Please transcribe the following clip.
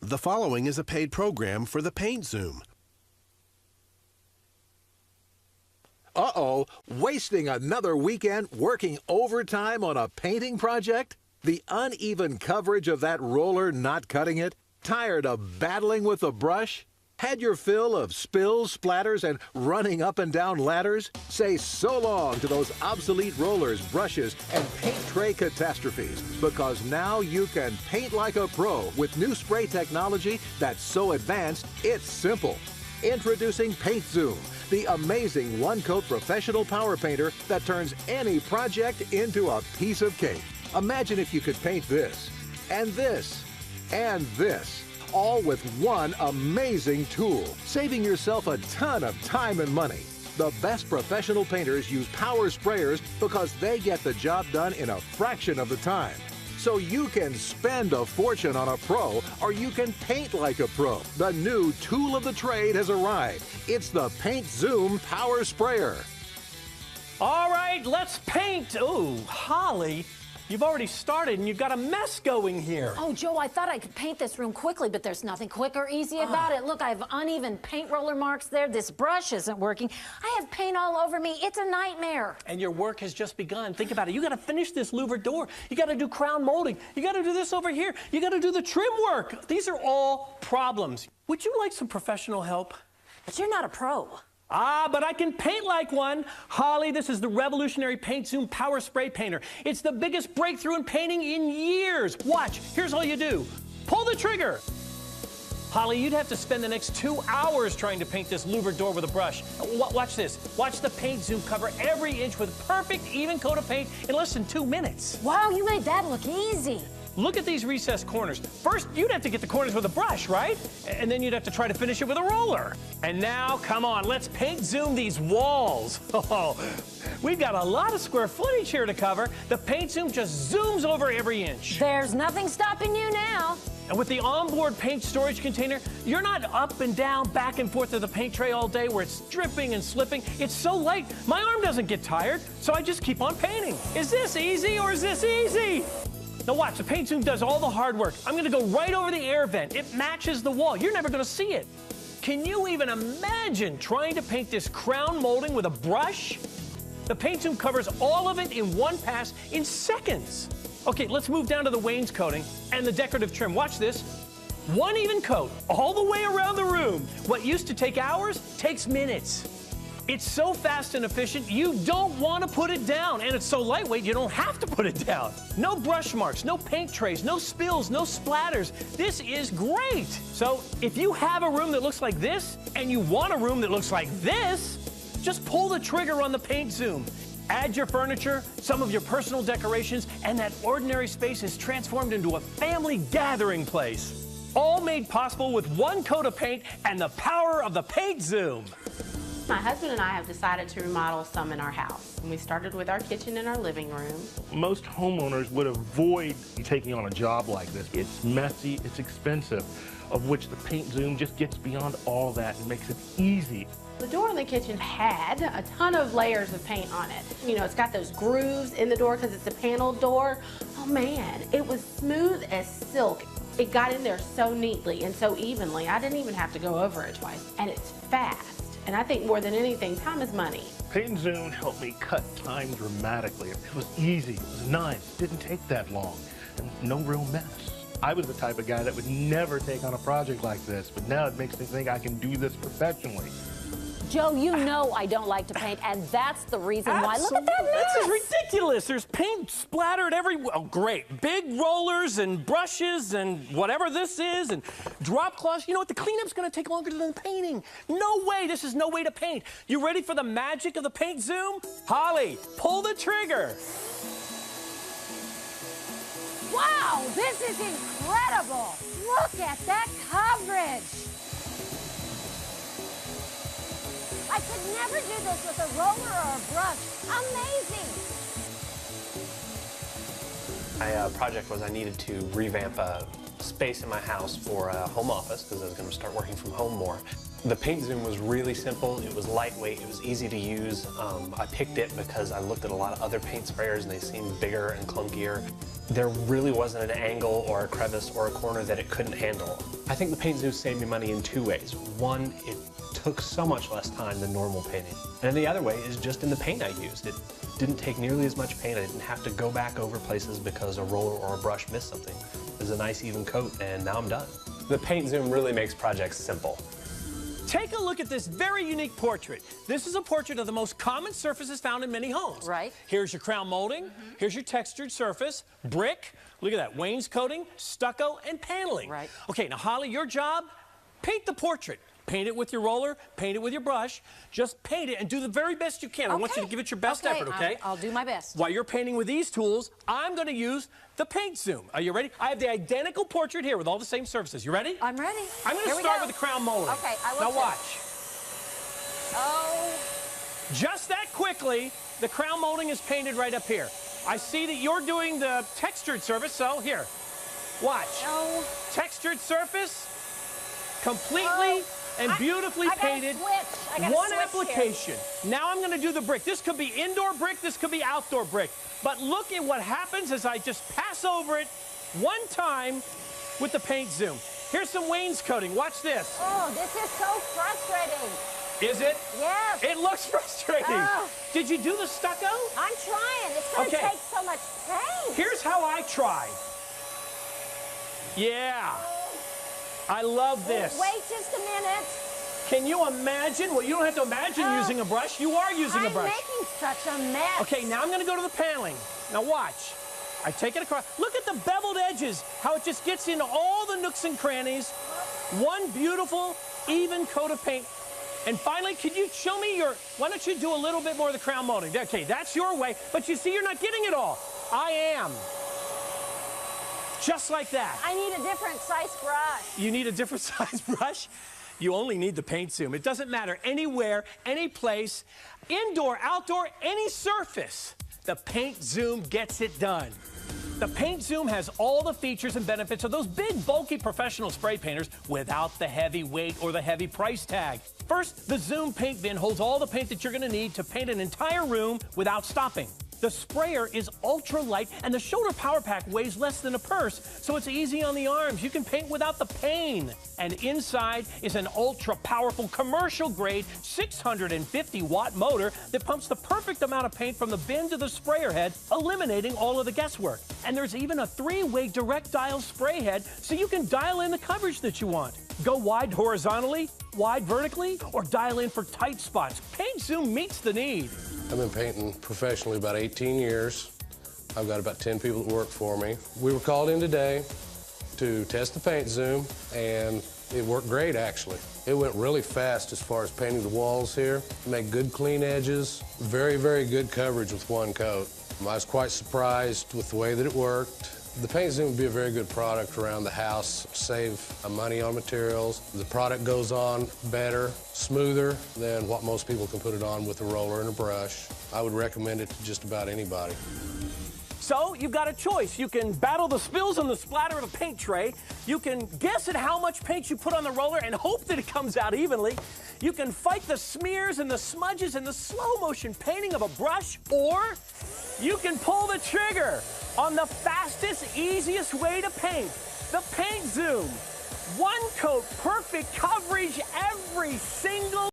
The following is a paid program for the Paint Zoom. Uh-oh, wasting another weekend working overtime on a painting project? The uneven coverage of that roller not cutting it? Tired of battling with the brush? Had your fill of spills, splatters, and running up and down ladders? Say so long to those obsolete rollers, brushes, and paint tray catastrophes, because now you can paint like a pro with new spray technology that's so advanced, it's simple. Introducing Paint Zoom, the amazing one-coat professional power painter that turns any project into a piece of cake. Imagine if you could paint this, and this, and this, all with one amazing tool, saving yourself a ton of time and money. The best professional painters use power sprayers because they get the job done in a fraction of the time. So you can spend a fortune on a pro, or you can paint like a pro. The new tool of the trade has arrived. It's the Paint Zoom Power Sprayer. All right, let's paint. Oh, Holly, you've already started and you've got a mess going here. Oh, Joe, I thought I could paint this room quickly, but there's nothing quick or easy about it. Look, I have uneven paint roller marks there. This brush isn't working. I have paint all over me. It's a nightmare. And your work has just begun. Think about it. You got to finish this louvered door. You got to do crown molding. You got to do this over here. You got to do the trim work. These are all problems. Would you like some professional help? But you're not a pro. Ah, but I can paint like one. Holly, this is the revolutionary Paint Zoom Power Spray Painter. It's the biggest breakthrough in painting in years. Watch, here's all you do. Pull the trigger. Holly, you'd have to spend the next 2 hours trying to paint this louvered door with a brush. Watch this. Watch the Paint Zoom cover every inch with a perfect even coat of paint in less than 2 minutes. Wow, you made that look easy. Look at these recessed corners. First, you'd have to get the corners with a brush, right? And then you'd have to try to finish it with a roller. And now, come on, let's Paint Zoom these walls. Oh, we've got a lot of square footage here to cover. The Paint Zoom just zooms over every inch. There's nothing stopping you now. And with the onboard paint storage container, you're not up and down, back and forth to the paint tray all day where it's dripping and slipping. It's so light, my arm doesn't get tired, so I just keep on painting. Is this easy or is this easy? Now watch, the Paint Zoom does all the hard work. I'm gonna go right over the air vent. It matches the wall. You're never gonna see it. Can you even imagine trying to paint this crown molding with a brush? The Paint Zoom covers all of it in one pass in seconds. Okay, let's move down to the wainscoting and the decorative trim. Watch this. One even coat all the way around the room. What used to take hours takes minutes. It's so fast and efficient, you don't want to put it down. And it's so lightweight, you don't have to put it down. No brush marks, no paint trays, no spills, no splatters. This is great. So if you have a room that looks like this, and you want a room that looks like this, just pull the trigger on the Paint Zoom. Add your furniture, some of your personal decorations, and that ordinary space is transformed into a family gathering place. All made possible with one coat of paint and the power of the Paint Zoom. My husband and I have decided to remodel some in our house. And we started with our kitchen and our living room. Most homeowners would avoid taking on a job like this. It's messy, it's expensive, of which the Paint Zoom just gets beyond all that and makes it easy. The door in the kitchen had a ton of layers of paint on it. You know, it's got those grooves in the door because it's a paneled door. Oh man, it was smooth as silk. It got in there so neatly and so evenly. I didn't even have to go over it twice. And it's fast. And I think more than anything, time is money. Paint Zoom helped me cut time dramatically. It was easy, it was nice, it didn't take that long, and no real mess. I was the type of guy that would never take on a project like this, but now it makes me think I can do this professionally. Joe, you know I don't like to paint, and that's the reason why. Look at that mess. This is ridiculous. There's paint splattered everywhere. Oh, great. Big rollers and brushes and whatever this is and drop cloths. You know what? The cleanup's going to take longer than painting. No way. This is no way to paint. You ready for the magic of the Paint Zoom? Holly, pull the trigger. Wow, this is incredible. Look at that coverage. I could never do this with a roller or a brush. Amazing. My project was I needed to revamp a space in my house for a home office because I was going to start working from home more. The Paint Zoom was really simple. It was lightweight. It was easy to use. I picked it because I looked at a lot of other paint sprayers and they seemed bigger and clunkier. There really wasn't an angle or a crevice or a corner that it couldn't handle. I think the Paint Zoom saved me money in two ways. One, it took so much less time than normal painting. And the other way is just in the paint I used. It didn't take nearly as much paint. I didn't have to go back over places because a roller or a brush missed something. It was a nice even coat and now I'm done. The Paint Zoom really makes projects simple. Take a look at this very unique portrait. This is a portrait of the most common surfaces found in many homes. Right. Here's your crown molding. Here's your textured surface, brick. Look at that, wainscoting, stucco, and paneling. Right. Okay, now Holly, your job, paint the portrait. Paint it with your roller, paint it with your brush. Just paint it and do the very best you can. I want you to give it your best effort, okay? I'll do my best. While you're painting with these tools, I'm going to use the Paint Zoom. Are you ready? I have the identical portrait here with all the same surfaces. You ready? I'm ready. I'm going to start with the crown molding. Okay, I will Now too. watch. Oh. Just that quickly, the crown molding is painted right up here. I see that you're doing the textured surface, so here, watch. No. Textured surface, completely and beautifully painted. One application. Now I'm going to do the brick. This could be indoor brick, this could be outdoor brick. But look at what happens as I just pass over it one time with the Paint Zoom. Here's some wainscoting. Watch this. Oh, this is so frustrating. Is it? Yes. It looks frustrating. Oh. Did you do the stucco? I'm trying. It's going to take so much paint. Here's how I try. Yeah. I love this. Wait just a minute. Can you imagine? Well, you don't have to imagine using a brush. You are using a brush. I'm making such a mess. Okay, now I'm going to go to the paneling. Now watch. I take it across. Look at the beveled edges, how it just gets into all the nooks and crannies. One beautiful, even coat of paint. And finally, could you show me your, why don't you do a little bit more of the crown molding? Okay, that's your way, but you see you're not getting it all. I am. Just like that. I need a different size brush. You need a different size brush? You only need the Paint Zoom. It doesn't matter anywhere, any place, indoor, outdoor, any surface. The Paint Zoom gets it done. The Paint Zoom has all the features and benefits of those big, bulky professional spray painters without the heavy weight or the heavy price tag. First, the Zoom paint bin holds all the paint that you're going to need to paint an entire room without stopping. The sprayer is ultra light and the shoulder power pack weighs less than a purse, so it's easy on the arms. You can paint without the pain. And inside is an ultra powerful commercial grade 650 watt motor that pumps the perfect amount of paint from the bin to the sprayer head, eliminating all of the guesswork. And there's even a 3-way direct dial spray head so you can dial in the coverage that you want. Go wide horizontally, wide vertically, or dial in for tight spots. Paint Zoom meets the need. I've been painting professionally about 18 years. I've got about 10 people that work for me. We were called in today to test the Paint Zoom, and it worked great, actually. It went really fast as far as painting the walls here. Make good, clean edges. Very, very good coverage with one coat. I was quite surprised with the way that it worked. The Paint Zoom would be a very good product around the house, save money on materials. The product goes on better, smoother than what most people can put it on with a roller and a brush. I would recommend it to just about anybody. So you've got a choice. You can battle the spills and the splatter of a paint tray. You can guess at how much paint you put on the roller and hope that it comes out evenly. You can fight the smears and the smudges and the slow motion painting of a brush, or you can pull the trigger on the fastest, easiest way to paint, the Paint Zoom. One coat, perfect coverage every single